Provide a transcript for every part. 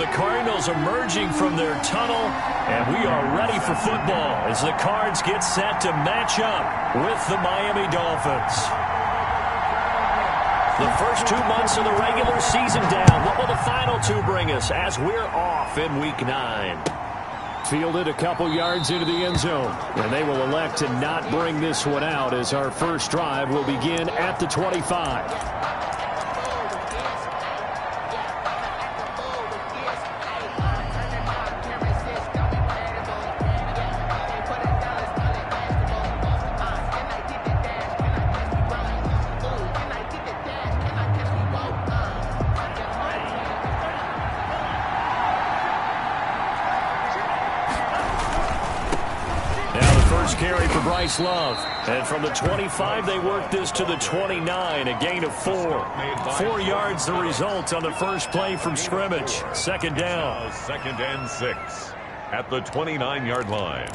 the Cardinals emerging from their tunnel, and we are ready for football as the Cards get set to match up with the Miami Dolphins. The first 2 months of the regular season down. What will the final 2 bring us as we're off in Week 9? Fielded a couple yards into the end zone, and they will elect to not bring this one out as our first drive will begin at the 25. Carry for Bryce Love. And from the 25, they work this to the 29, a gain of 4. 4 yards the result on the first play from scrimmage. Second down. Second and 6 at the 29-yard line.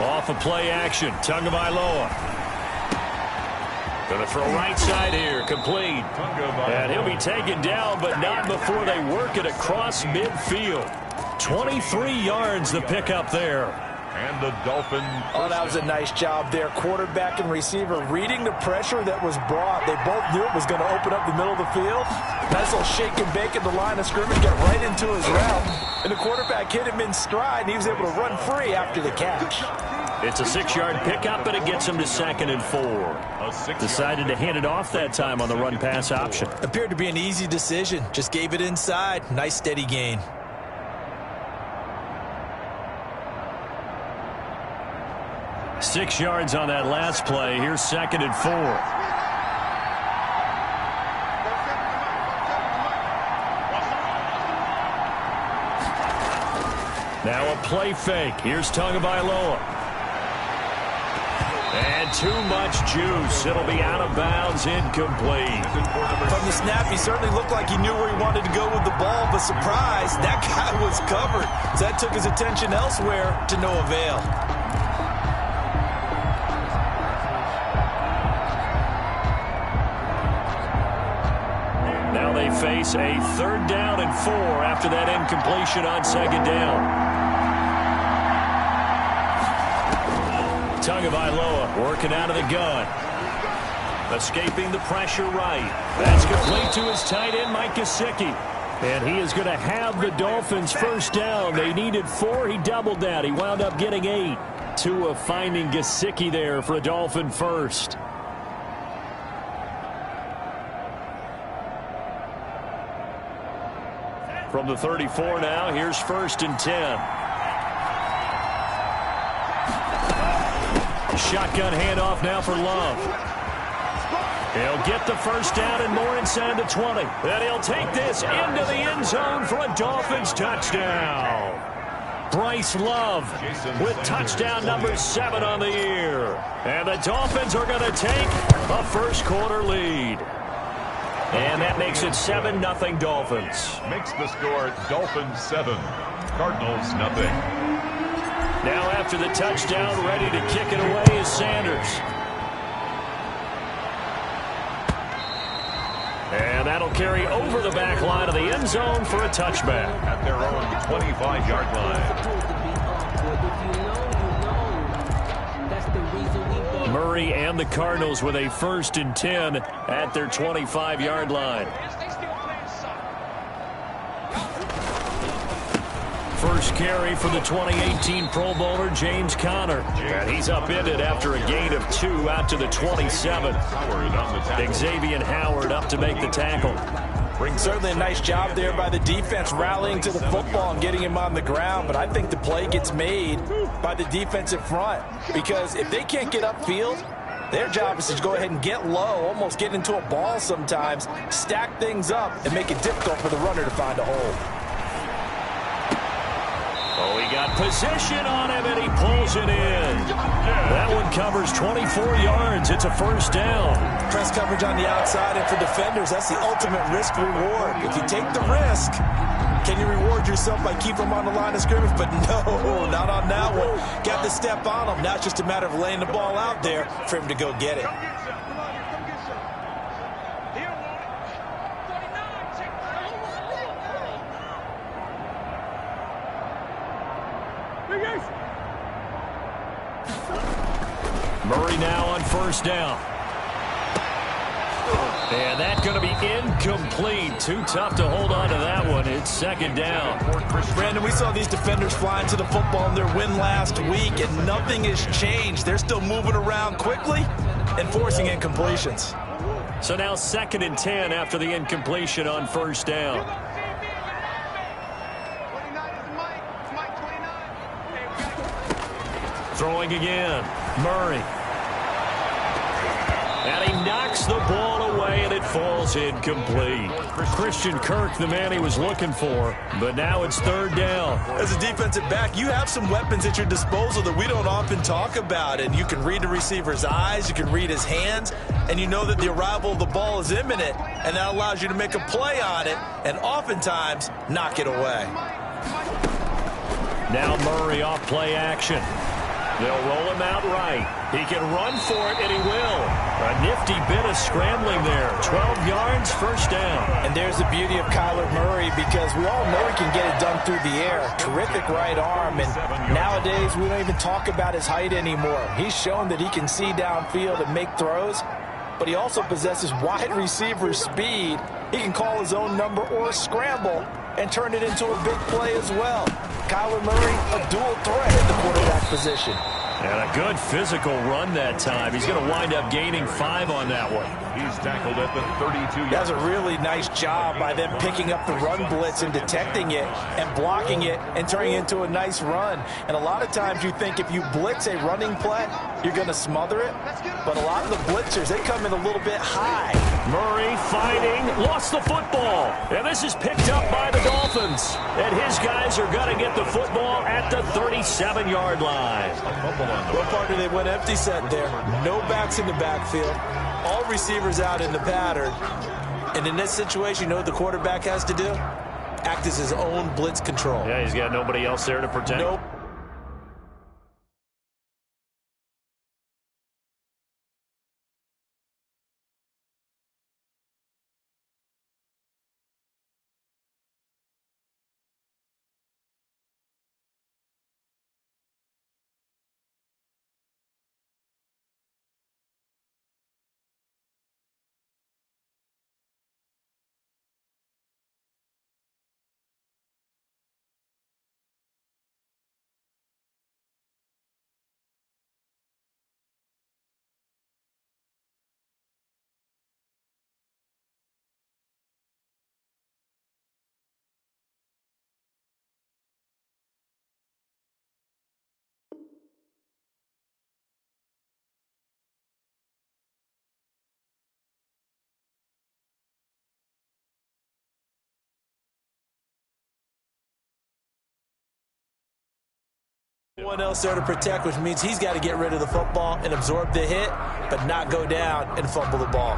Off of play action, Tagovailoa. Going to throw right side here, complete. And he'll be taken down, but not before they work it across midfield. 23 yards the pickup there. And the Dolphins. Oh, that was a nice job there. Quarterback and receiver reading the pressure that was brought. They both knew it was going to open up the middle of the field. Nice little shake and bake at the line of scrimmage, got right into his route. And the quarterback hit him in stride, and he was able to run free after the catch. It's a 6-yard pickup, and it gets him to 2nd and 4. Decided to hand it off that time on the run-pass option. Appeared to be an easy decision. Just gave it inside. Nice, steady gain. Six yards on that last play. Here's 2nd and 4. Now a play fake. Here's Tagovailoa. And too much juice. It'll be out of bounds, incomplete. From the snap, he certainly looked like he knew where he wanted to go with the ball, but surprise, that guy was covered. So that took his attention elsewhere to no avail. Now they face a 3rd down and 4 after that incompletion on 2nd down. Tagovailoa working out of the gun. Escaping the pressure right. That's complete to his tight end, Mike Gesicki. And he is going to have the Dolphins first down. They needed 4. He doubled that. He wound up getting 8. Tua finding Gesicki there for a Dolphin first. From the 34 now, here's 1st and 10. Shotgun handoff now for Love. He'll get the first down and more inside the 20. Then he'll take this into the end zone for a Dolphins touchdown. Bryce Love with touchdown number 7 on the year. And the Dolphins are going to take a first-quarter lead. And that makes it 7-0 Dolphins. Makes the score Dolphins 7, Cardinals nothing. Now after the touchdown, ready to kick it away is Sanders. And that'll carry over the back line of the end zone for a touchback. At their own 25-yard line. Murray and the Cardinals with a 1st and 10 at their 25-yard line. First carry for the 2018 Pro Bowler, James Conner. And he's upended after a gain of 2 out to the 27. Xavier Howard up to make the tackle. Certainly a nice job there by the defense rallying to the football and getting him on the ground. But I think the play gets made by the defensive front. Because if they can't get upfield, their job is to go ahead and get low, almost get into a ball sometimes, stack things up, and make it difficult for the runner to find a hole. Oh, he got position on him, and he pulls it in. That one covers 24 yards. It's a first down. Press coverage on the outside, and for defenders, that's the ultimate risk-reward. If you take the risk, can you reward yourself by keeping them on the line of scrimmage? But no, not on that one. Got to step on them. Now it's just a matter of laying the ball out there for him to go get it. Murray now on first down. And that's going to be incomplete. Too tough to hold on to that one. It's second down. Brandon, we saw these defenders flying to the football in their win last week, and nothing has changed. They're still moving around quickly and forcing incompletions. So now 2nd and 10 after the incompletion on first down. Throwing again. Murray. And he knocks the ball away, and it falls incomplete. Christian Kirk, the man he was looking for, but now it's 3rd down. As a defensive back, you have some weapons at your disposal that we don't often talk about, and you can read the receiver's eyes, you can read his hands, and you know that the arrival of the ball is imminent, and that allows you to make a play on it, and oftentimes knock it away. Now Murray off play action. They'll roll him out right. He can run for it, and he will. A nifty bit of scrambling there. 12 yards, first down. And there's the beauty of Kyler Murray, because we all know he can get it done through the air. Terrific right arm, and nowadays we don't even talk about his height anymore. He's shown that he can see downfield and make throws, but he also possesses wide receiver speed. He can call his own number or scramble and turn it into a big play as well. Kyler Murray, a dual threat at the quarterback position. And a good physical run that time. He's going to wind up gaining 5 on that one. He's tackled at the 32-yard. That's a really nice job by them picking up the run blitz and detecting it and blocking it and turning it into a nice run. And a lot of times you think if you blitz a running play, you're going to smother it. But a lot of the blitzers, they come in a little bit high. Murray fighting, lost the football. And this is picked up by the Dolphins. And his guys are going to get the football at the 37-yard line. Well, partner, they went empty set there. No backs in the backfield. All receivers out in the pattern. And in this situation, you know what the quarterback has to do? Act as his own blitz control. Yeah, he's got nobody else there to protect. Nope. No one else there to protect, which means he's got to get rid of the football and absorb the hit, but not go down and fumble the ball.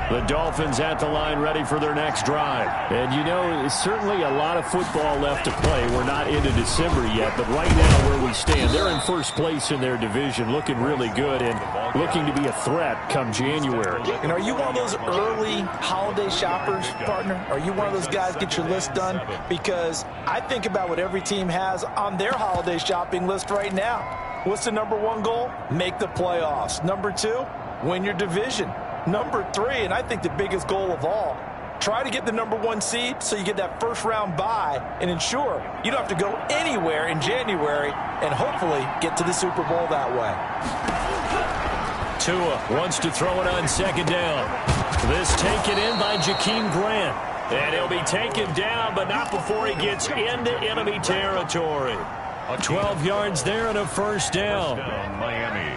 The Dolphins at the line ready for their next drive. And you know, there's certainly a lot of football left to play. We're not into December yet, but right now where we stand, they're in first place in their division, looking really good and looking to be a threat come January. And are you one of those early holiday shoppers, partner? Are you one of those guys get your list done? Because I think about what every team has on their holiday shopping list right now. What's the #1 goal? Make the playoffs. #2, win your division. #3, and I think the biggest goal of all, try to get the #1 seed so you get that first-round bye and ensure you don't have to go anywhere in January and hopefully get to the Super Bowl that way. Tua wants to throw it on second down. This taken in by Jakeem Grant. And he'll be taken down, but not before he gets into enemy territory. 12 yards there and a first down. Miami.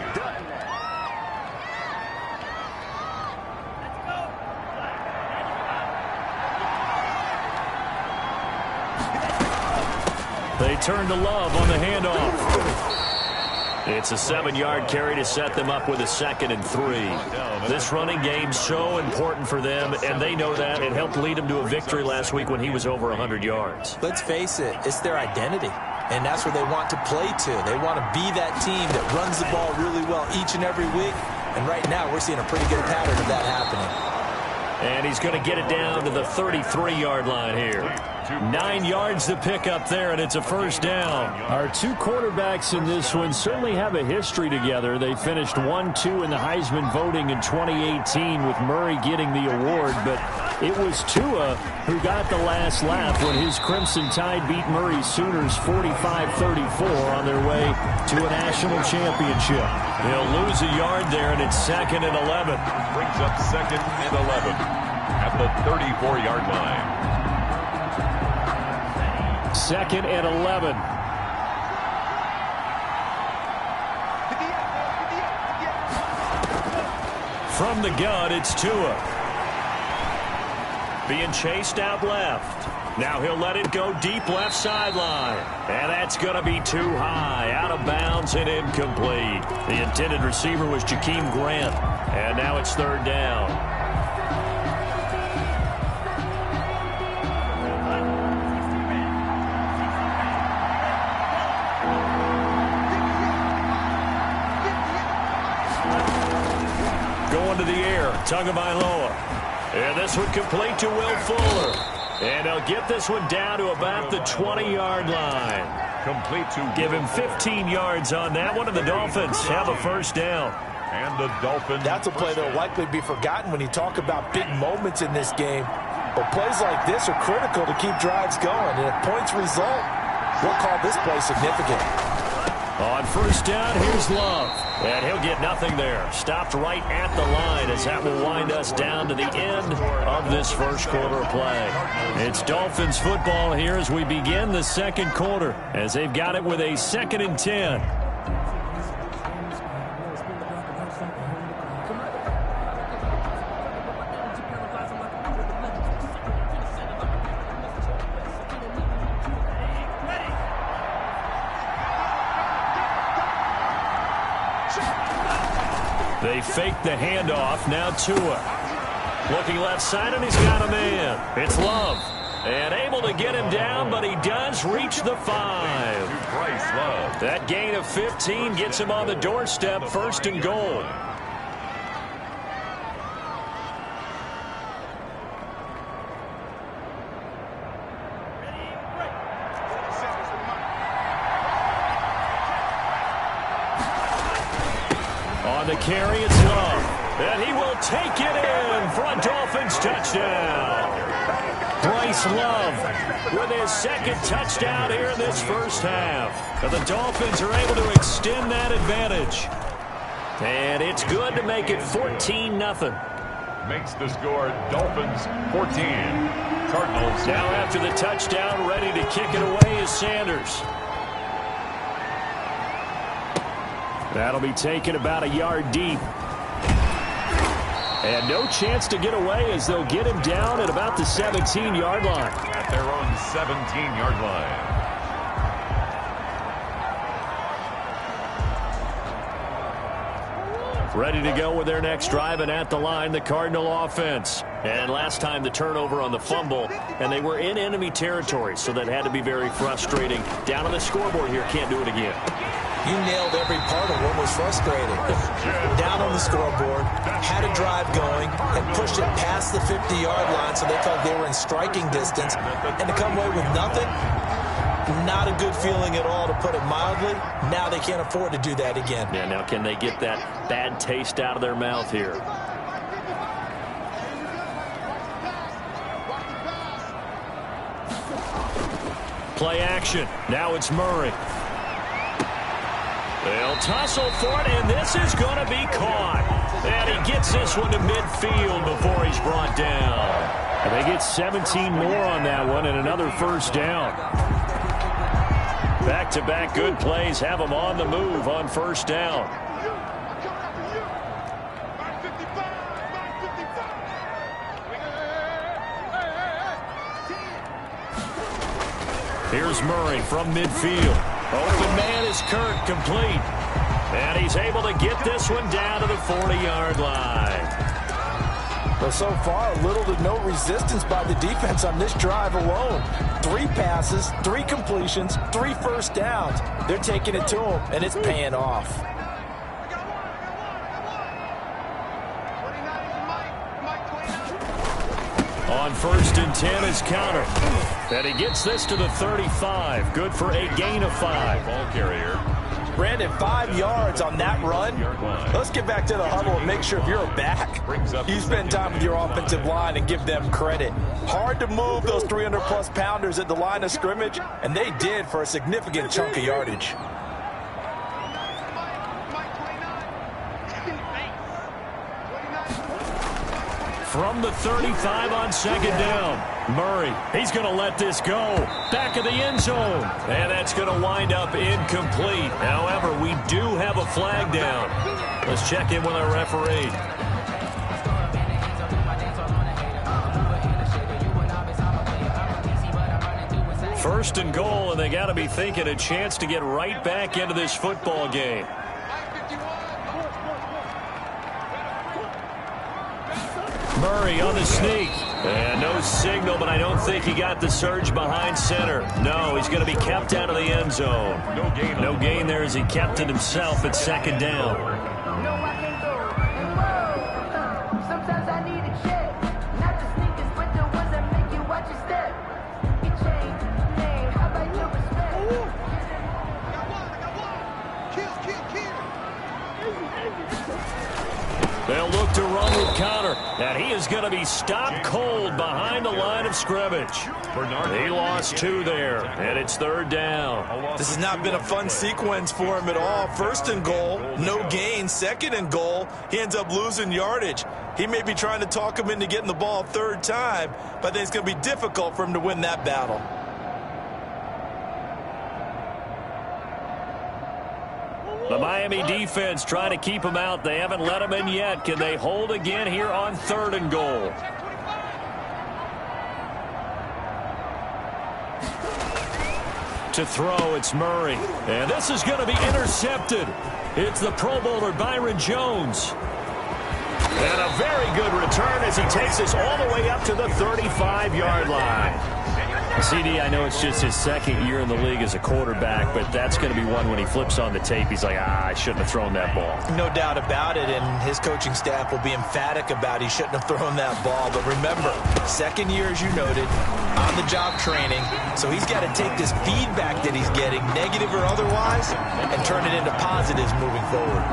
They turn to Love on the handoff. It's a 7-yard carry to set them up with a 2nd and 3. This running game's so important for them, and they know that. It helped lead them to a victory last week when he was over 100 yards. Let's face it, it's their identity, and that's where they want to play to. They want to be that team that runs the ball really well each and every week, and right now we're seeing a pretty good pattern of that happening. And he's going to get it down to the 33-yard line here. 9 yards to pick up there, and it's a first down. Our two quarterbacks in this one certainly have a history together. They finished 1-2 in the Heisman voting in 2018 with Murray getting the award, but it was Tua who got the last laugh when his Crimson Tide beat Murray's Sooners 45-34 on their way to a national championship. He'll lose a yard there, and it's 2nd and 11. Brings up 2nd and 11 at the 34-yard line. 2nd and 11. From the gun, it's Tua. Being chased out left. Now he'll let it go deep left sideline. And that's going to be too high. Out of bounds and incomplete. The intended receiver was Jakeem Grant. And now it's 3rd down. To the air, Tagovailoa. And this one complete to Will Fuller. And he'll get this one down to about the 20-yard line. Complete to give him 15 yards on that one, and the Dolphins have a first down. And the Dolphins. That's a play that will likely be forgotten when you talk about big moments in this game. But plays like this are critical to keep drives going. And if points result, we'll call this play significant. On first down, here's Love. And he'll get nothing there. Stopped right at the line as that will wind us down to the end of this first quarter play. It's Dolphins football here as we begin the second quarter, as they've got it with a 2nd and 10. They fake the handoff. Now Tua. Looking left side, and he's got a man. It's Love. And able to get him down, but he does reach the 5. That gain of 15 gets him on the doorstep, 1st and goal. On the carry, it's Love. And he will take it in for a Dolphins touchdown. Bryce Love with his 2nd touchdown here in this first half. And the Dolphins are able to extend that advantage. And it's good to make it 14-0. Makes the score Dolphins 14. Cardinals. Now after the touchdown, ready to kick it away is Sanders. That'll be taken about a yard deep. And no chance to get away as they'll get him down at about the 17-yard line. At their own 17-yard line. Ready to go with their next drive, and at the line, the Cardinal offense. And last time the turnover on the fumble, and they were in enemy territory, so that had to be very frustrating. Down on the scoreboard here, can't do it again. You nailed every part of what was frustrating. Down on the scoreboard, had a drive going, and pushed it past the 50-yard line so they felt they were in striking distance. And to come away with nothing, not a good feeling at all, to put it mildly. Now they can't afford to do that again. Yeah, now can they get that bad taste out of their mouth here? Play action. Now it's Murray. They'll tussle for it, and this is going to be caught. And he gets this one to midfield before he's brought down. And they get 17 more on that one and another first down. Back-to-back good plays have them on the move on first down. Here's Murray from midfield. Open man is Kirk, complete. And he's able to get this one down to the 40-yard line. Well, so far, little to no resistance by the defense on this drive alone. 3 passes, 3 completions, 3 first downs. They're taking it to him, and it's paying off. On 1st and 10 is Counter. And he gets this to the 35. Good for a gain of 5. Ball carrier. Brandon, 5 yards on that run. Let's get back to the huddle and make sure if you're a back, you spend time with your offensive line and give them credit. Hard to move those 300-plus pounders at the line of scrimmage, and they did for a significant chunk of yardage. From the 35 on 2nd down. Murray, he's going to let this go. Back of the end zone. And that's going to wind up incomplete. However, we do have a flag down. Let's check in with our referee. First and goal, and they got to be thinking a chance to get right back into this football game. Murray on the sneak. And no signal, but I don't think he got the surge behind center. No, he's going to be kept out of the end zone. No gain there as he kept it himself at 2nd down. Sometimes I need a check. Not the sneakers, but the ones that make you watch your step. It changed name. How about your respect? They'll look to run with Counter, and he is going to be stopped cold behind the line of scrimmage. He lost 2 there, and it's 3rd down. This has not been a fun sequence for him at all. 1st and goal, no gain. 2nd and goal, he ends up losing yardage. He may be trying to talk him into getting the ball 3rd time, but I think it's going to be difficult for him to win that battle. The Miami defense trying to keep him out. They haven't let him in yet. Can they hold again here on 3rd and goal? To throw, it's Murray. And this is going to be intercepted. It's the Pro Bowler Byron Jones. And a very good return as he takes us all the way up to the 35-yard line. CD, I know it's just his 2nd year in the league as a quarterback, but that's going to be one when he flips on the tape, he's like, I shouldn't have thrown that ball. No doubt about it, and his coaching staff will be emphatic about he shouldn't have thrown that ball. But remember, 2nd year, as you noted, on-the-job training, so he's got to take this feedback that he's getting, negative or otherwise, and turn it into positives moving forward.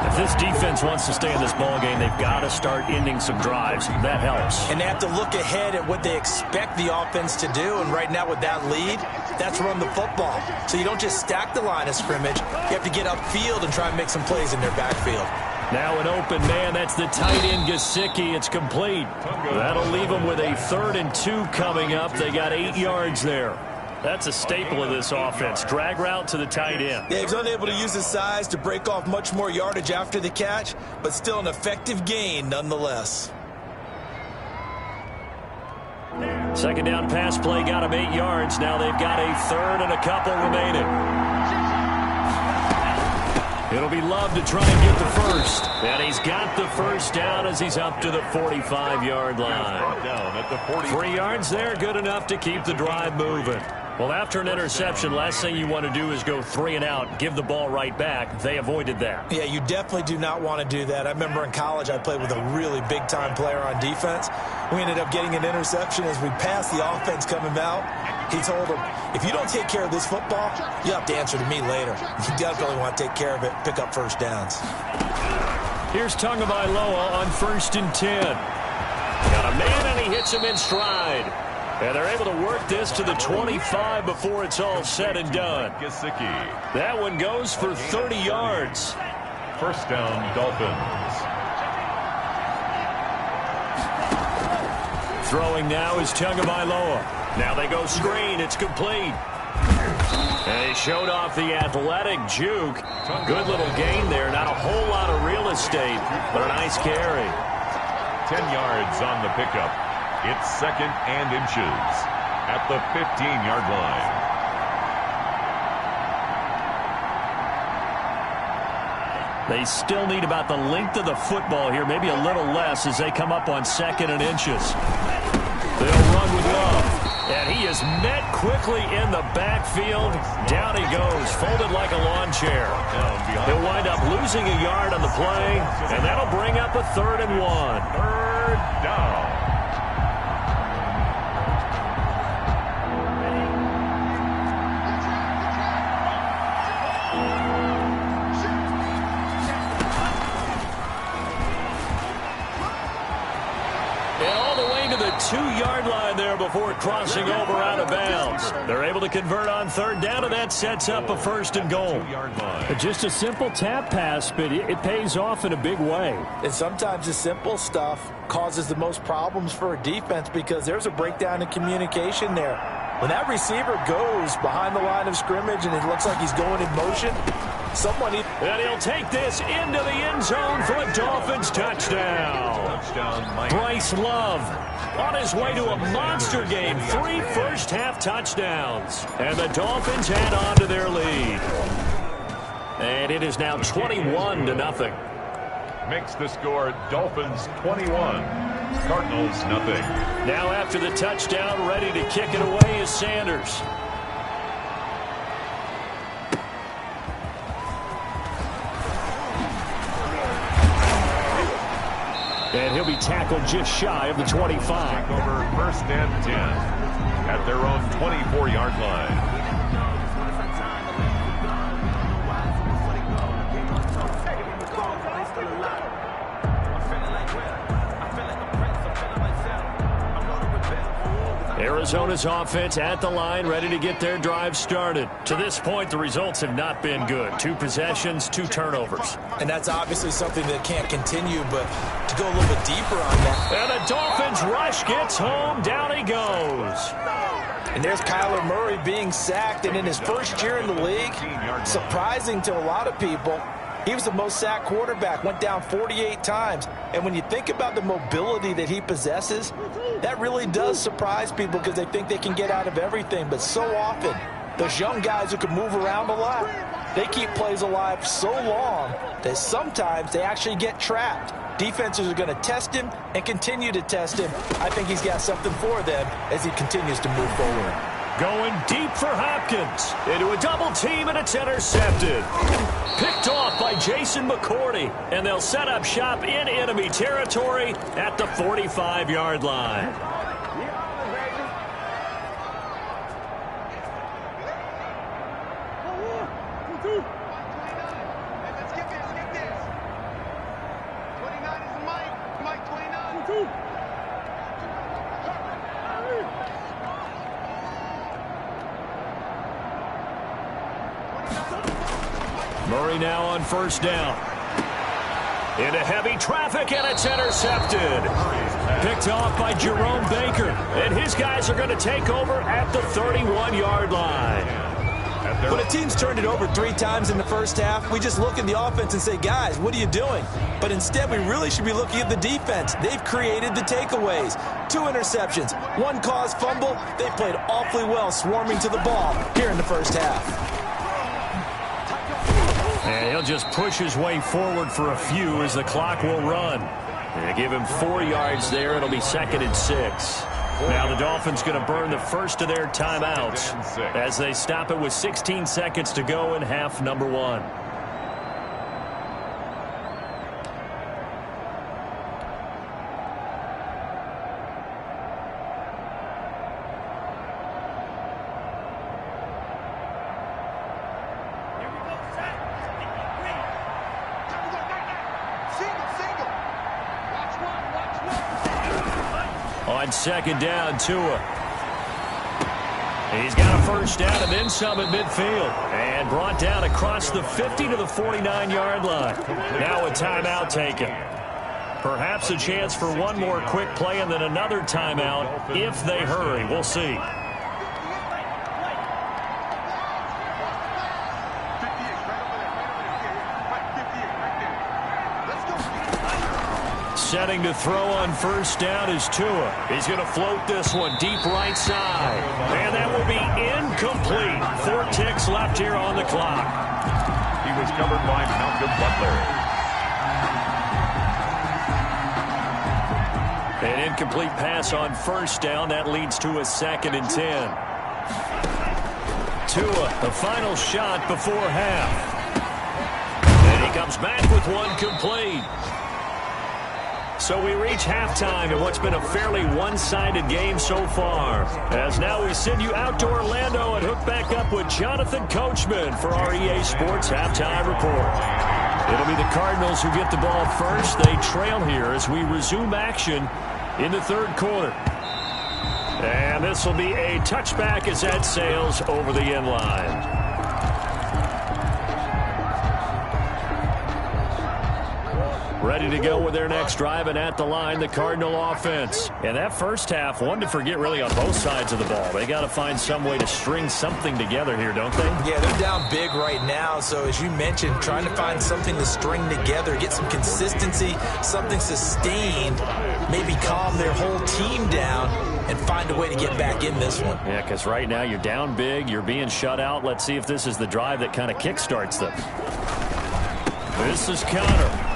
If this defense wants to stay in this ball game, they've got to start ending some drives. That helps. And they have to look ahead at what they expect the offense to do. And right now with that lead, that's run the football. So you don't just stack the line of scrimmage. You have to get upfield and try and make some plays in their backfield. Now an open man. That's the tight end, Gesicki. It's complete. That'll leave them with a 3rd and 2 coming up. They got 8 yards there. That's a staple of this offense. Drag route to the tight end. Yeah, he's unable to use his size to break off much more yardage after the catch, but still an effective gain nonetheless. 2nd down pass play got him 8 yards. Now they've got a 3rd and a couple remaining. It'll be Love to try and get the first. And he's got the first down as he's up to the 45-yard line. 3 yards there, good enough to keep the drive moving. Well, after an interception, last thing you want to do is go 3 and out, give the ball right back. They avoided that. Yeah, you definitely do not want to do that. I remember in college I played with a really big-time player on defense. We ended up getting an interception as we passed the offense coming out. He told him, if you don't take care of this football, you have to answer to me later. You definitely want to take care of it, pick up first downs. Here's Tagovailoa on 1st and 10. Got a man, and he hits him in stride. And they're able to work this to the 25 before it's all said and done. That one goes for 30 yards. 1st down, Dolphins. Throwing now is Tagovailoa. Now they go screen. It's complete. And he showed off the athletic juke. Good little gain there. Not a whole lot of real estate, but a nice carry. 10 yards on the pickup. It's 2nd and inches at the 15-yard line. They still need about the length of the football here, maybe a little less as they come up on 2nd and inches. They'll run with Love. And he is met quickly in the backfield. Down he goes, folded like a lawn chair. He'll wind up losing a yard on the play, and that'll bring up a 3rd and 1. 3rd down. The 2-yard line there before crossing over out of bounds. They're able to convert on 3rd down, and that sets up a 1st and goal. Just a simple tap pass, but it pays off in a big way. And sometimes the simple stuff causes the most problems for a defense because there's a breakdown in communication there. When that receiver goes behind the line of scrimmage and it looks like he's going in motion, and he'll take this into the end zone for a Dolphins touchdown. Bryce Love on his way to a monster game. 3 first-half touchdowns. And the Dolphins add on to their lead. And it is now 21-0. Makes the score Dolphins 21, Cardinals nothing. Now after the touchdown, ready to kick it away is Sanders. And he'll be tackled just shy of the 25. Over 1st and 10 at their own 24-yard line. Arizona's offense at the line, ready to get their drive started. To this point, the results have not been good. 2 possessions, 2 turnovers. And that's obviously something that can't continue, but to go a little bit deeper on that. And the Dolphins rush gets home. Down he goes. And there's Kyler Murray being sacked, and in his first year in the league, surprising to a lot of people, he was the most sacked quarterback, went down 48 times. And when you think about the mobility that he possesses, that really does surprise people because they think they can get out of everything. But so often, those young guys who can move around a lot, they keep plays alive so long that sometimes they actually get trapped. Defenses are going to test him and continue to test him. I think he's got something for them as he continues to move forward. Going deep for Hopkins. Into a double team, and it's intercepted. Picked off by Jason McCourty. And they'll set up shop in enemy territory at the 45-yard line. Murray now on 1st down. Into heavy traffic, and it's intercepted. Picked off by Jerome Baker. And his guys are going to take over at the 31-yard line. When a team's turned it over 3 times in the first half, we just look at the offense and say, guys, what are you doing? But instead, we really should be looking at the defense. They've created the takeaways. 2 interceptions, 1 caused fumble. They played awfully well swarming to the ball here in the first half. And he'll just push his way forward for a few as the clock will run. They give him 4 yards there. It'll be 2nd and 6. Now the Dolphins going to burn the first of their timeouts as they stop it with 16 seconds to go in half number 1. On 2nd down, Tua. He's got a 1st down and then some at midfield. And brought down across the 50 to the 49-yard line. Now a timeout taken. Perhaps a chance for one more quick play and then another timeout if they hurry. We'll see. Setting to throw on 1st down is Tua. He's going to float this one deep right side. And that will be incomplete. 4 ticks left here on the clock. He was covered by Malcolm Butler. An incomplete pass on first down. That leads to a 2nd and 10. Tua, the final shot before half. And he comes back with one complete. So we reach halftime in what's been a fairly one-sided game so far. As now we send you out to Orlando and hook back up with Jonathan Coachman for our EA Sports Halftime Report. It'll be the Cardinals who get the ball first. They trail here as we resume action in the 3rd quarter. And this will be a touchback as that sails over the end line. Ready to go with their next drive, and at the line, the Cardinal offense. And that first half, one to forget really on both sides of the ball. They got to find some way to string something together here, don't they? Yeah, they're down big right now. So as you mentioned, trying to find something to string together, get some consistency, something sustained, maybe calm their whole team down and find a way to get back in this one. Yeah, because right now you're down big, you're being shut out. Let's see if this is the drive that kind of kickstarts them. This is Connor.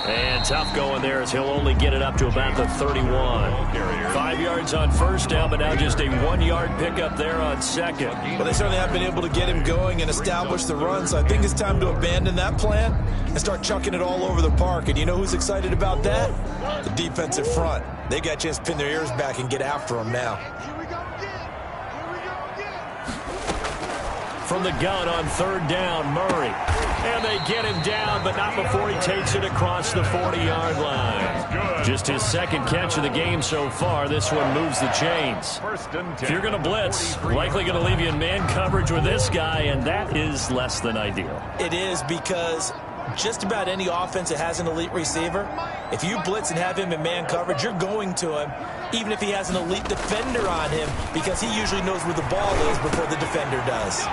And tough going there as he'll only get it up to about the 31. 5 yards on first down, but now just a 1-yard pickup there on second. Well, they certainly have been able to get him going and establish the run, so I think it's time to abandon that plan and start chucking it all over the park. And you know who's excited about that? The defensive front. They got a chance to pin their ears back and get after him now. From the gun on 3rd down, Murray. And they get him down, but not before he takes it across the 40-yard line. Just his 2nd catch of the game so far. This one moves the chains. If you're going to blitz, likely going to leave you in man coverage with this guy, and that is less than ideal. It is, because just about any offense that has an elite receiver, if you blitz and have him in man coverage, you're going to him, even if he has an elite defender on him, because he usually knows where the ball is before the defender does.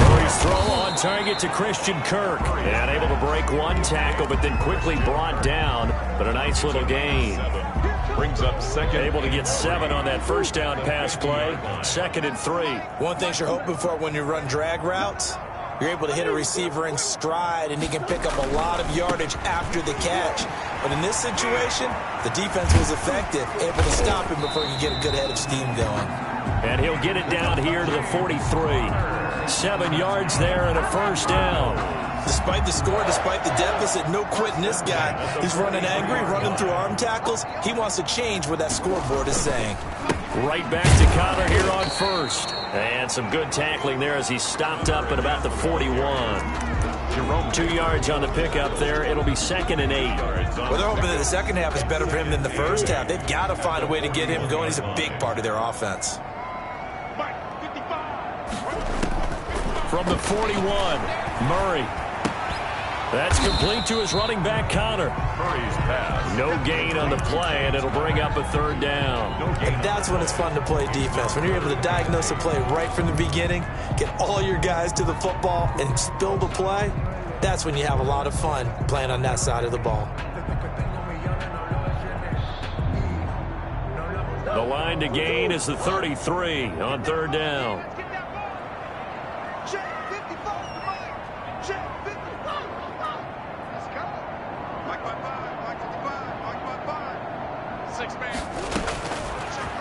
Murray's throw on target to Christian Kirk. And able to break one tackle, but then quickly brought down. But a nice little gain. Brings up 2nd. Able to get 7 on that first down pass play. 2nd and 3. One thing you're hoping for when you run drag routes, you're able to hit a receiver in stride, and he can pick up a lot of yardage after the catch. But in this situation, the defense was effective, able to stop him before he could get a good head of steam going. And he'll get it down here to the 43. 7 yards there and a first down. Despite the score, despite the deficit, no quitting this guy. He's running angry, running through arm tackles. He wants to change what that scoreboard is saying. Right back to Connor here on first. And some good tackling there as he stopped up at about the 41. Jerome, 2 yards on the pickup there. It'll be 2nd and 8. Well, they're hoping that the second half is better for him than the first half. They've got to find a way to get him going. He's a big part of their offense. From the 41, Murray. That's complete to his running back, Connor. Murray's pass. No gain on the play, and it'll bring up a 3rd down. And that's when it's fun to play defense. When you're able to diagnose a play right from the beginning, get all your guys to the football, and spill the play, that's when you have a lot of fun playing on that side of the ball. The line to gain is the 33 on 3rd down.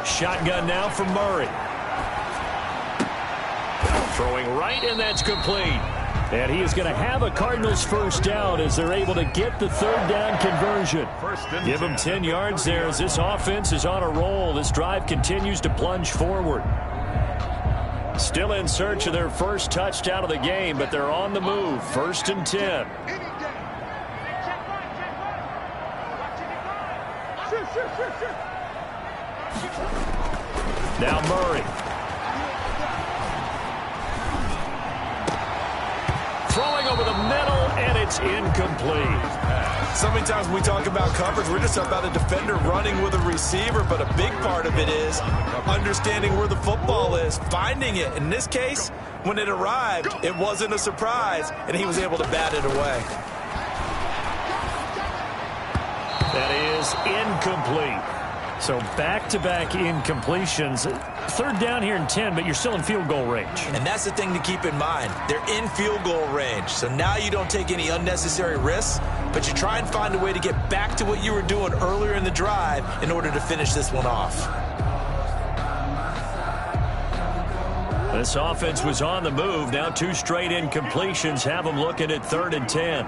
Shotgun now for Murray. Throwing right, and that's complete. And he is going to have a Cardinals first down as they're able to get the 3rd down conversion. Give him 10 yards there as this offense is on a roll. This drive continues to plunge forward. Still in search of their first touchdown of the game, but they're on the move. 1st and 10. Now Murray. Throwing over the middle, and it's incomplete. So many times when we talk about coverage, we're just about a defender running with a receiver, but a big part of it is understanding where the football is, finding it. In this case, when it arrived, it wasn't a surprise, and he was able to bat it away. That is incomplete. So back-to-back incompletions. Third down here and 10, but you're still in field goal range. And that's the thing to keep in mind. They're in field goal range. So now you don't take any unnecessary risks, but you try and find a way to get back to what you were doing earlier in the drive in order to finish this one off. This offense was on the move. Now 2 straight incompletions have them looking at 3rd and 10.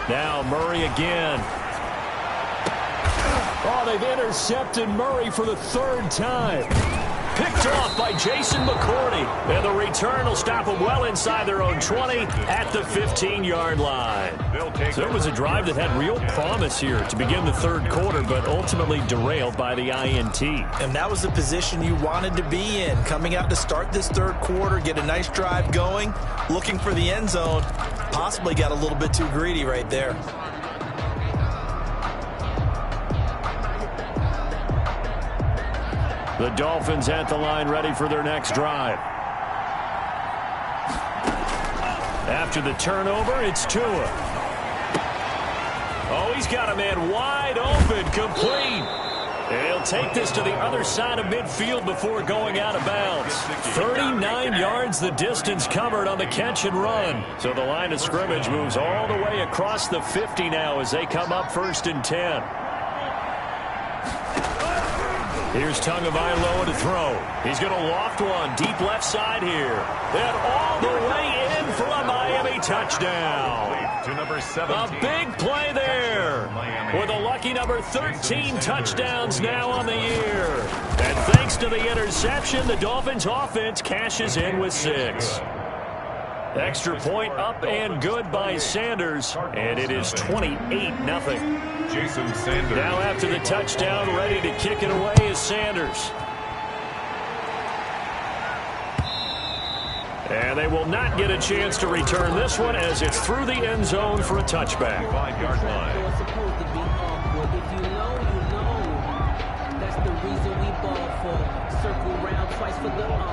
Now Murray again. Oh, they've intercepted Murray for the 3rd time. Picked off by Jason McCourty. And the return will stop them well inside their own 20 at the 15-yard line. So it was a drive that had real promise here to begin the 3rd quarter, but ultimately derailed by the INT. And that was the position you wanted to be in. Coming out to start this 3rd quarter, get a nice drive going, looking for the end zone. Possibly got a little bit too greedy right there. The Dolphins at the line, ready for their next drive. After the turnover, it's Tua. Oh, he's got a man wide open, complete. And he'll take this to the other side of midfield before going out of bounds. 39 yards the distance covered on the catch and run. So the line of scrimmage moves all the way across the 50 now as they come up 1st and 10. Here's Tagovailoa to throw. He's going to loft one deep left side here. And all the way in for a Miami touchdown. To number 17. A big play there. With a lucky number 13 touchdowns now on the year. And thanks to the interception, the Dolphins offense cashes in with 6. Extra point up and good by Sanders. And it is 28-0. Jason Sanders. Now after the touchdown, ready to kick it away is Sanders. And they will not get a chance to return this one as it's through the end zone for a touchback. 5-yard line.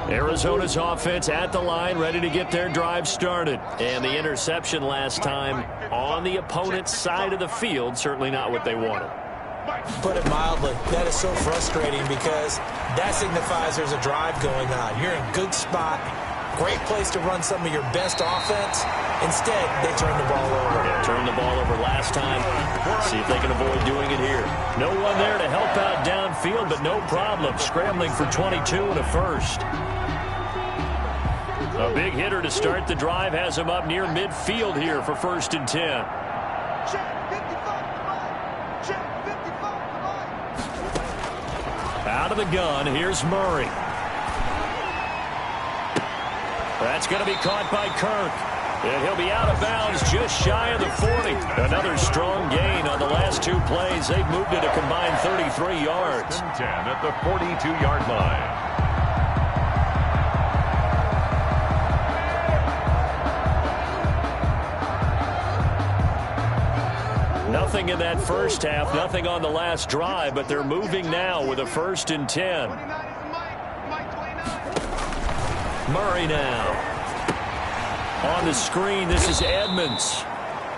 Arizona's offense at the line, ready to get their drive started. And the interception last time on the opponent's side of the field, certainly not what they wanted. Put it mildly, that is so frustrating because that signifies there's a drive going on. You're in a good spot, great place to run some of your best offense. Instead, they turn the ball over. Yeah, turned the ball over last time. See if they can avoid doing it here. No one there to help out downfield, but no problem. Scrambling for 22 and a first. A big hitter to start the drive has him up near midfield here for 1st and 10. Out of the gun, here's Murray. That's going to be caught by Kirk. And he'll be out of bounds just shy of the 40. Another strong gain on the last 2 plays. They've moved it a combined 33 yards. 10 at the 42-yard line. Nothing in that first half, nothing on the last drive, but they're moving now with a 1st and 10. Murray now. On the screen, this is Edmonds.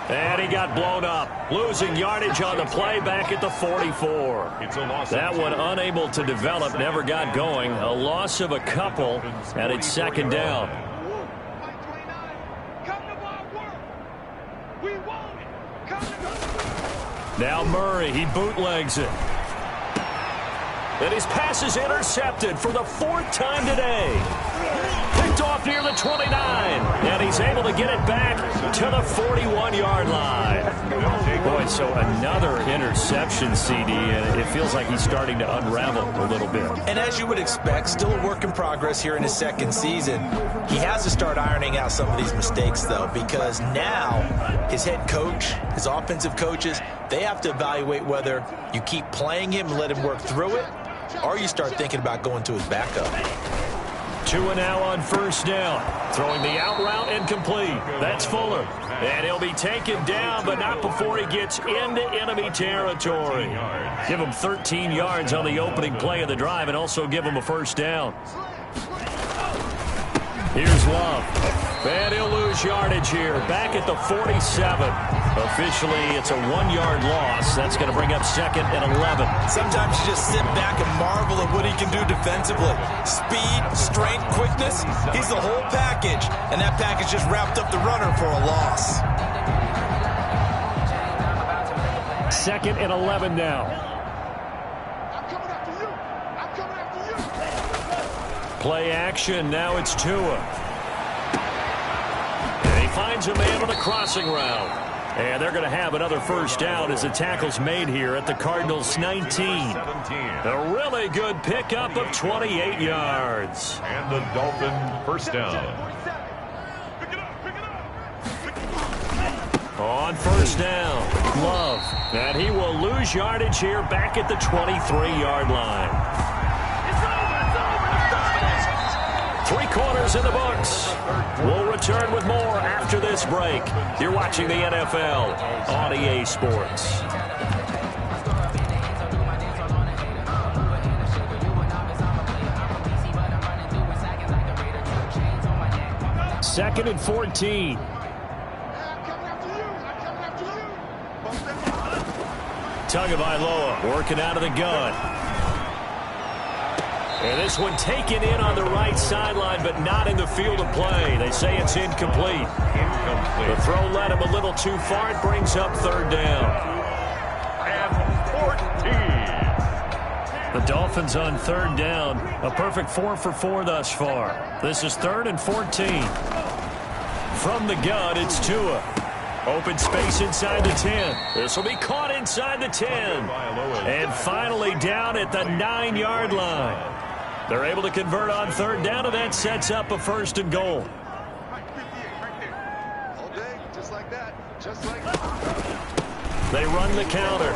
And he got blown up. Losing yardage on the play back at the 44. That one unable to develop, never got going. A loss of a couple, and it's 2nd down. Now Murray, he bootlegs it. And his pass is intercepted for the 4th time today. Picked off near the 29. And he's able to get it back to the 41-yard line. Boy, so another interception, CD, and it feels like he's starting to unravel a little bit. And as you would expect, still a work in progress here in his 2nd season. He has to start ironing out some of these mistakes, though, because now his head coach, his offensive coaches, they have to evaluate whether you keep playing him and let him work through it, or you start thinking about going to his backup. Tua now on 1st down. Throwing the out route incomplete. That's Fuller. And he'll be taken down, but not before he gets into enemy territory. Give him 13 yards on the opening play of the drive and also give him a 1st down. Here's Love. And he'll lose yardage here. Back at the 47. Officially, it's a 1-yard loss. That's going to bring up 2nd and 11. Sometimes you just sit back and marvel at what he can do defensively. Speed, strength, quickness, he's the whole package. And that package just wrapped up the runner for a loss. 2nd and 11 now. Play action. Now it's Tua. And he finds a man on the crossing route. And they're going to have another first down as the tackle's made here at the Cardinals' 19. A really good pickup of 28 yards. And the Dolphin first down. On first down, Love. And he will lose yardage here back at the 23-yard line. 3 quarters in the books. We'll return with more after this break. You're watching the NFL on EA Sports. Second and 14. Tagovailoa working out of the gun. And this one taken in on the right sideline, but not in the field of play. They say it's incomplete. The throw led him a little too far. It brings up 3rd down. And 14. The Dolphins on 3rd down. A perfect 4 for 4 thus far. This is 3rd and 14. From the gun, it's Tua. Open space inside the 10. This will be caught inside the 10. And finally down at the 9-yard line. They're able to convert on 3rd down, and that sets up a 1st and goal. They run the counter.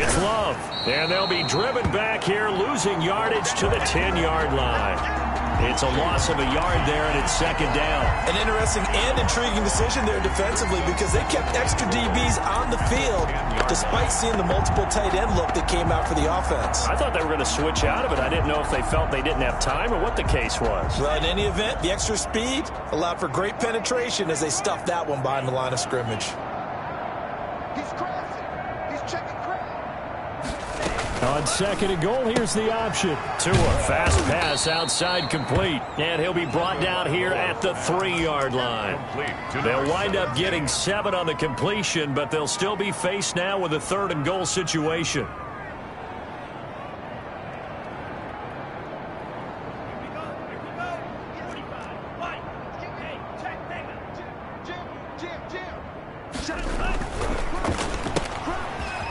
It's Love. And they'll be driven back here, losing yardage to the 10-yard line. It's a loss of a yard there, and it's 2nd down. An interesting and intriguing decision there defensively because they kept extra DBs on the field despite seeing the multiple tight end look that came out for the offense. I thought they were going to switch out of it. I didn't know if they felt they didn't have time or what the case was. Well, in any event, the extra speed allowed for great penetration as they stuffed that one behind the line of scrimmage. He's crossing. He's checking crowd. On 2nd and goal, here's the option. Tua, fast pass outside complete. And he'll be brought down here at the 3-yard line. They'll wind up getting 7 on the completion, but they'll still be faced now with a 3rd and goal situation.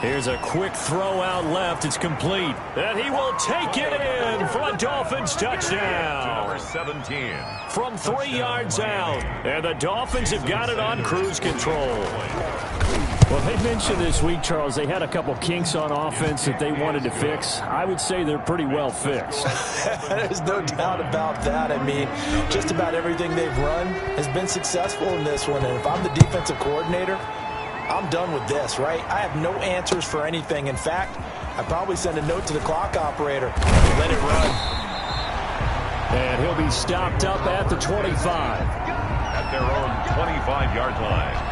Here's a quick throw out left. It's complete. And he will take it in for a Dolphins touchdown. Number 17. From 3 yards out. And the Dolphins have got it on cruise control. Well, they mentioned this week, Charles, they had a couple kinks on offense that they wanted to fix. I would say they're pretty well fixed. There's no doubt about that. I mean, just about everything they've run has been successful in this one. And if I'm the defensive coordinator, I'm done with this, right? I have no answers for anything. In fact, I'd probably send a note to the clock operator. Let it run. And he'll be stopped up at the 25. At their own 25-yard line.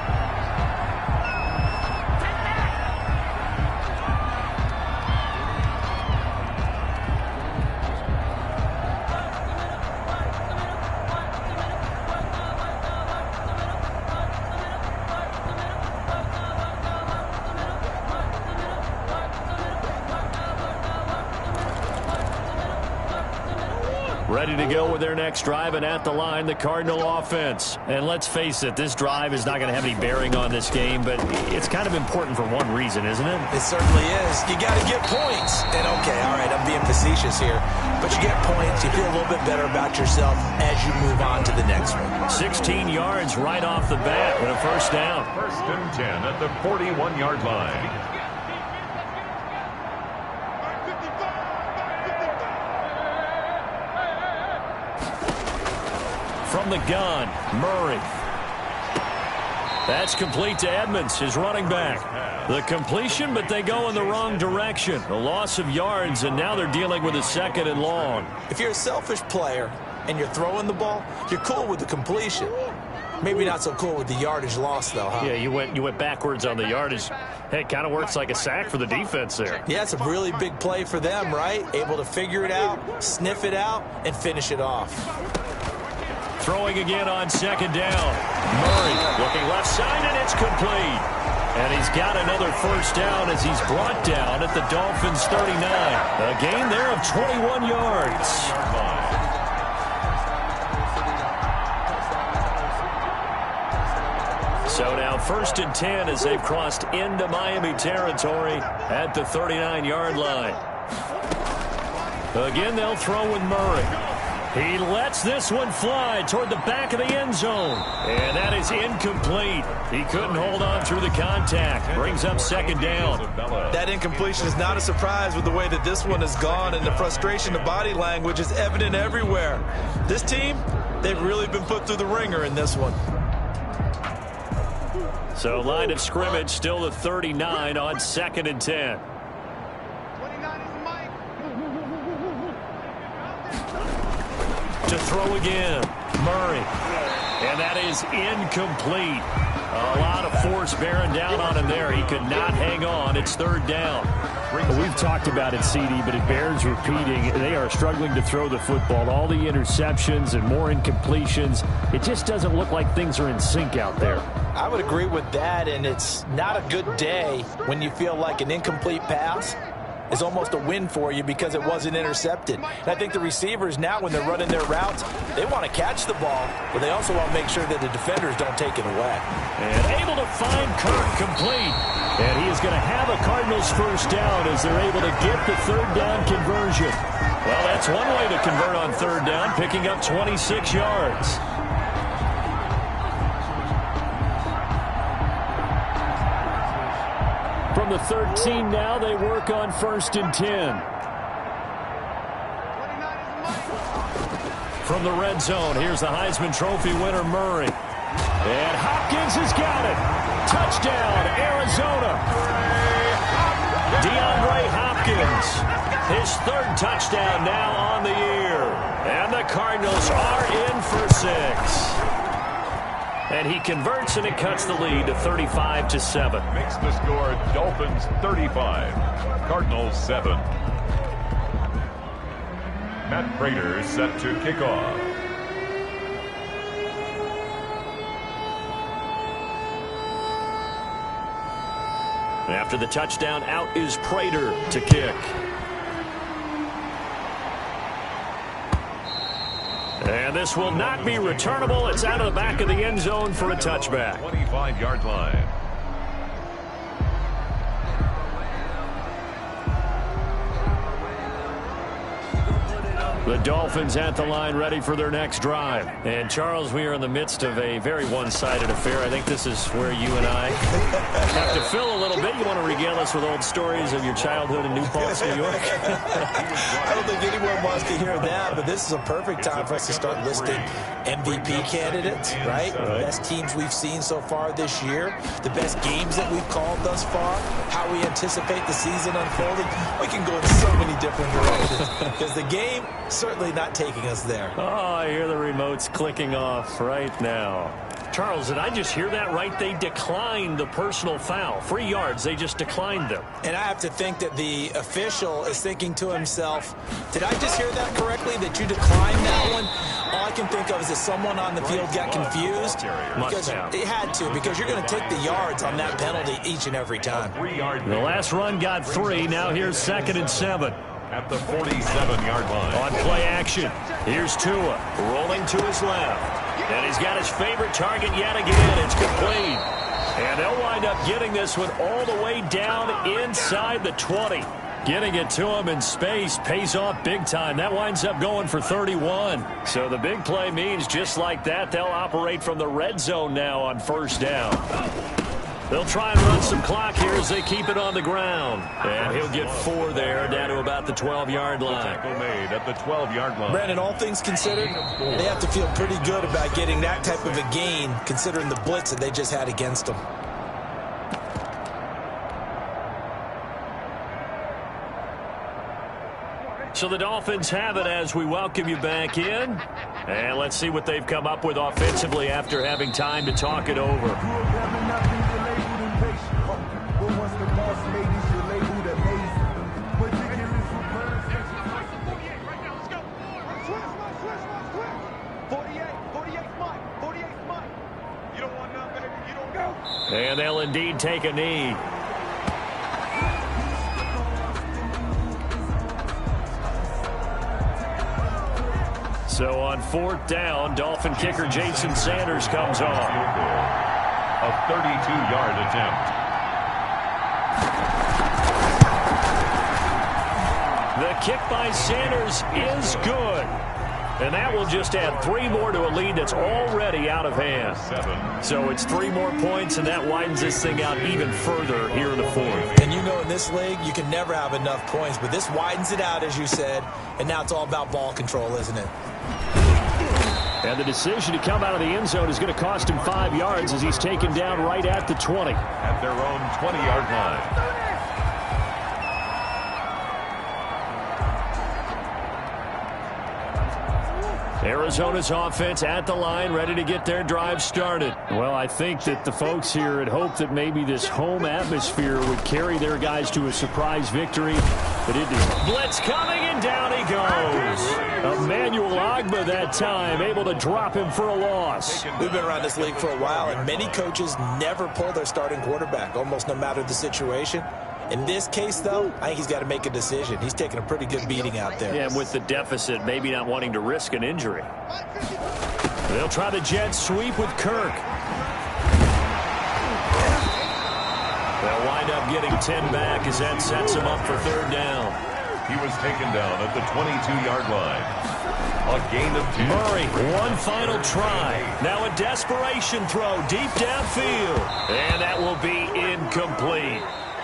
Ready to go with their next drive, and at the line, the Cardinal offense. And let's face it, this drive is not going to have any bearing on this game, but it's kind of important for one reason, isn't it? It certainly is. You got to get points. And okay, all right, I'm being facetious here, but you get points, you feel a little bit better about yourself as you move on to the next one. 16 yards right off the bat with a first down. 1st and 10 at the 41-yard line. From the gun, Murray. That's complete to Edmonds, his running back. The completion, but they go in the wrong direction. A loss of yards, and now they're dealing with a 2nd and long. If you're a selfish player and you're throwing the ball, you're cool with the completion. Maybe not so cool with the yardage loss, though, huh? Yeah, you went backwards on the yardage. Hey, it kind of works like a sack for the defense there. Yeah, it's a really big play for them, right? Able to figure it out, sniff it out, and finish it off. Throwing again on second down. Murray looking left side, and it's complete. And he's got another first down as he's brought down at the Dolphins' 39. A gain there of 21 yards. So now 1st and 10 as they've crossed into Miami territory at the 39-yard line. Again, they'll throw with Murray. He lets this one fly toward the back of the end zone. And that is incomplete. He couldn't hold on through the contact. Brings up second down. That incompletion is not a surprise with the way that this one has gone, and the frustration, the body language is evident everywhere. This team, they've really been put through the ringer in this one. So line of scrimmage still the 39 on 2nd and 10. 29 is Mike. To throw again, Murray. And that is incomplete. A lot of force bearing down on him there. He could not hang on. It's 3rd down. We've talked about it, CD, but it bears repeating. They are struggling to throw the football. All the interceptions and more incompletions. It just doesn't look like things are in sync out there. I would agree with that, and it's not a good day when you feel like an incomplete pass is almost a win for you because it wasn't intercepted. And I think the receivers now, when they're running their routes, they want to catch the ball, but they also want to make sure that the defenders don't take it away. And able to find Kirk complete. And he is going to have a Cardinals first down as they're able to get the 3rd down conversion. Well, that's one way to convert on 3rd down, picking up 26 yards. From the 13 now, they work on 1st and 10. From the red zone, here's the Heisman Trophy winner, Murray. And Hopkins has got it. Touchdown, Arizona. DeAndre Hopkins, his 3rd touchdown now on the year. And the Cardinals are in for 6. And he converts, and it cuts the lead to 35-7. Makes the score Dolphins 35, Cardinals 7. Matt Prater set to kick off. After the touchdown, out is Prater to kick. And this will not be returnable. It's out of the back of the end zone for a touchback. 25-yard line. The Dolphins at the line, ready for their next drive. And, Charles, we are in the midst of a very one-sided affair. I think this is where you and I have to fill a little bit. You want to regale us with old stories of your childhood in New Paltz, New York? I don't think anyone wants to hear that, but this is a perfect time for us to start listing MVP candidates, right? The best teams we've seen so far this year, the best games that we've called thus far, how we anticipate the season unfolding. We can go in so many different directions because the game certainly not taking us there. Oh, I hear the remotes clicking off right now. Charles, did I just hear that right? They declined the personal foul. 3 yards, they just declined them. And I have to think that the official is thinking to himself, did I just hear that correctly, that you declined that one? All I can think of is that someone on the field got confused. Because it had to, because you're going to take the yards on that penalty each and every time. The last run got 3. Now here's 2nd and 7. At the 47-yard line. On play action, here's Tua rolling to his left. And he's got his favorite target yet again. It's complete. And they'll wind up getting this one all the way down inside the 20. Getting it to him in space pays off big time. That winds up going for 31. So the big play means just like that, they'll operate from the red zone now on 1st down. They'll try and run some clock here as they keep it on the ground. And he'll get 4 there, down to about the 12-yard line. Tackle made at the 12-yard line. Brandon, all things considered, they have to feel pretty good about getting that type of a gain, considering the blitz that they just had against them. So the Dolphins have it as we welcome you back in. And let's see what they've come up with offensively after having time to talk it over. And they'll indeed take a knee. So on 4th down, Dolphin kicker Jason Sanders comes on. A 32-yard attempt. The kick by Sanders is good. And that will just add 3 more to a lead that's already out of hand. So it's 3 more points, and that widens this thing out even further here in the 4th. And you know in this league, you can never have enough points, but this widens it out, as you said, and now it's all about ball control, isn't it? And the decision to come out of the end zone is going to cost him 5 yards as he's taken down right at the 20. At their own 20-yard line. Arizona's offense at the line, ready to get their drive started. Well, I think that the folks here had hoped that maybe this home atmosphere would carry their guys to a surprise victory, but it didn't. Blitz coming, and down he goes. Emmanuel Ogbah that time, able to drop him for a loss. We've been around this league for a while, and many coaches never pull their starting quarterback, almost no matter the situation. In this case, though, I think he's got to make a decision. He's taking a pretty good beating out there. Yeah, and with the deficit, maybe not wanting to risk an injury. They'll try the jet sweep with Kirk. They'll wind up getting 10 back as that sets him up for 3rd down. He was taken down at the 22-yard line. A gain of 2. Murray, one final try. Now a desperation throw deep downfield. And that will be incomplete,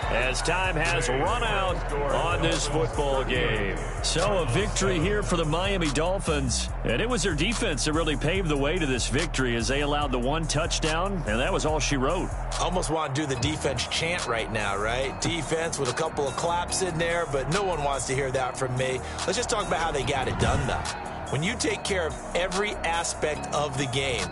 as time has run out on this football game. So a victory here for the Miami Dolphins. And it was their defense that really paved the way to this victory as they allowed the 1 touchdown, and that was all she wrote. Almost want to do the defense chant right now, right? Defense with a couple of claps in there, but no one wants to hear that from me. Let's just talk about how they got it done, though. When you take care of every aspect of the game,